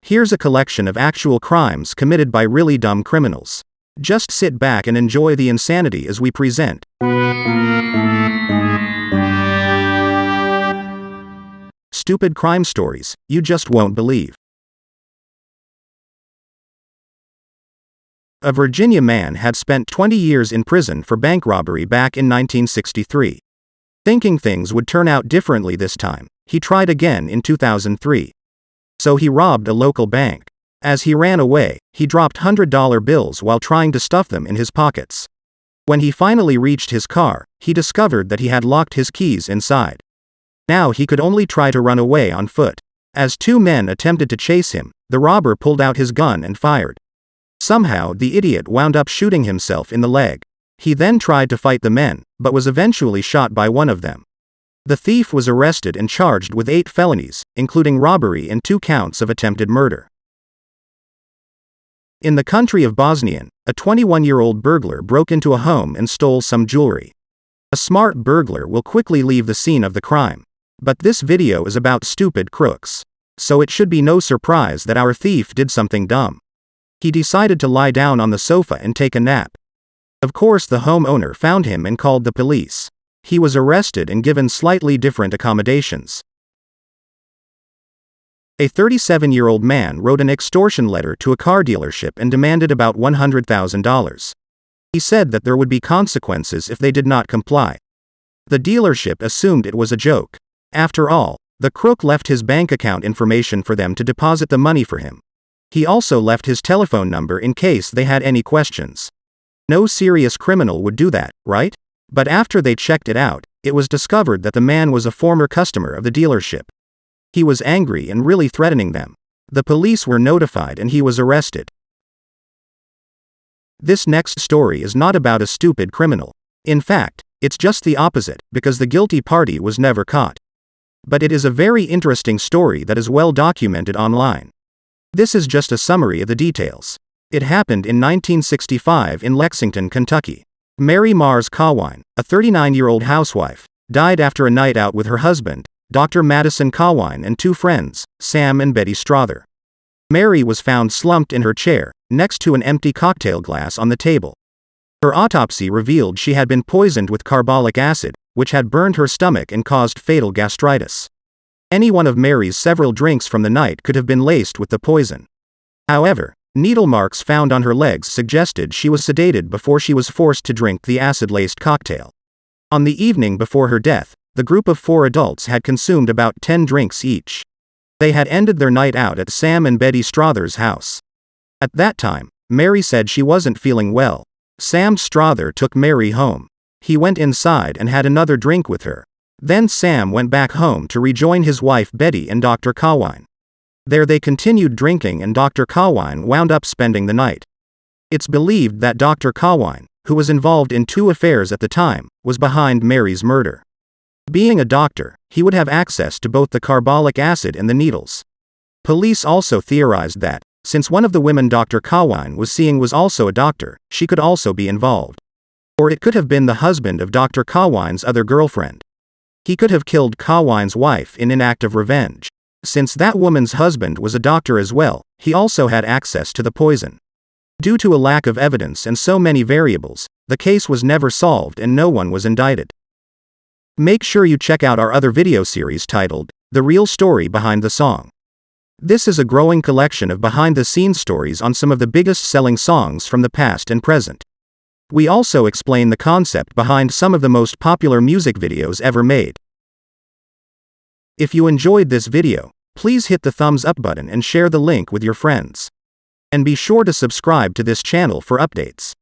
Here's a collection of actual crimes committed by really dumb criminals. Just sit back and enjoy the insanity as we present. Stupid crime stories you just won't believe. A Virginia man had spent 20 years in prison for bank robbery back in 1963. Thinking things would turn out differently this time, he tried again in 2003. So he robbed a local bank. As he ran away, he dropped $100 bills while trying to stuff them in his pockets. When he finally reached his car, he discovered that he had locked his keys inside. Now he could only try to run away on foot. As two men attempted to chase him, the robber pulled out his gun and fired. Somehow the idiot wound up shooting himself in the leg. He then tried to fight the men, but was eventually shot by one of them. The thief was arrested and charged with 8 felonies, including robbery and 2 counts of attempted murder. In the country of Bosnia, a 21-year-old burglar broke into a home and stole some jewelry. A smart burglar will quickly leave the scene of the crime. But this video is about stupid crooks. So it should be no surprise that our thief did something dumb. He decided to lie down on the sofa and take a nap. Of course, the homeowner found him and called the police. He was arrested and given slightly different accommodations. A 37-year-old man wrote an extortion letter to a car dealership and demanded about $100,000. He said that there would be consequences if they did not comply. The dealership assumed it was a joke. After all, the crook left his bank account information for them to deposit the money for him. He also left his telephone number in case they had any questions. No serious criminal would do that, right? But after they checked it out, it was discovered that the man was a former customer of the dealership. He was angry and really threatening them. The police were notified and he was arrested. This next story is not about a stupid criminal. In fact, it's just the opposite, because the guilty party was never caught. But it is a very interesting story that is well documented online. This is just a summary of the details. It happened in 1965 in Lexington, Kentucky. Mary Mars Cawine, a 39-year-old housewife, died after a night out with her husband, Dr. Madison Cawine, and 2 friends, Sam and Betty Strother. Mary was found slumped in her chair, next to an empty cocktail glass on the table. Her autopsy revealed she had been poisoned with carbolic acid, which had burned her stomach and caused fatal gastritis. Any one of Mary's several drinks from the night could have been laced with the poison. However, needle marks found on her legs suggested she was sedated before she was forced to drink the acid-laced cocktail. On the evening before her death, the group of 4 adults had consumed about 10 drinks each. They had ended their night out at Sam and Betty Strother's house. At that time, Mary said she wasn't feeling well. Sam Strother took Mary home. He went inside and had another drink with her. Then Sam went back home to rejoin his wife Betty and Dr. Cawine. There they continued drinking and Dr. Cawine wound up spending the night. It's believed that Dr. Cawine, who was involved in 2 affairs at the time, was behind Mary's murder. Being a doctor, he would have access to both the carbolic acid and the needles. Police also theorized that, since one of the women Dr. Cawine was seeing was also a doctor, she could also be involved. Or it could have been the husband of Dr. Cawine's other girlfriend. He could have killed Cawine's wife in an act of revenge. Since that woman's husband was a doctor as well, he also had access to the poison. Due to a lack of evidence and so many variables, the case was never solved and no one was indicted. Make sure you check out our other video series titled, The Real Story Behind the Song. This is a growing collection of behind-the-scenes stories on some of the biggest-selling songs from the past and present. We also explain the concept behind some of the most popular music videos ever made. If you enjoyed this video, please hit the thumbs up button and share the link with your friends. And be sure to subscribe to this channel for updates.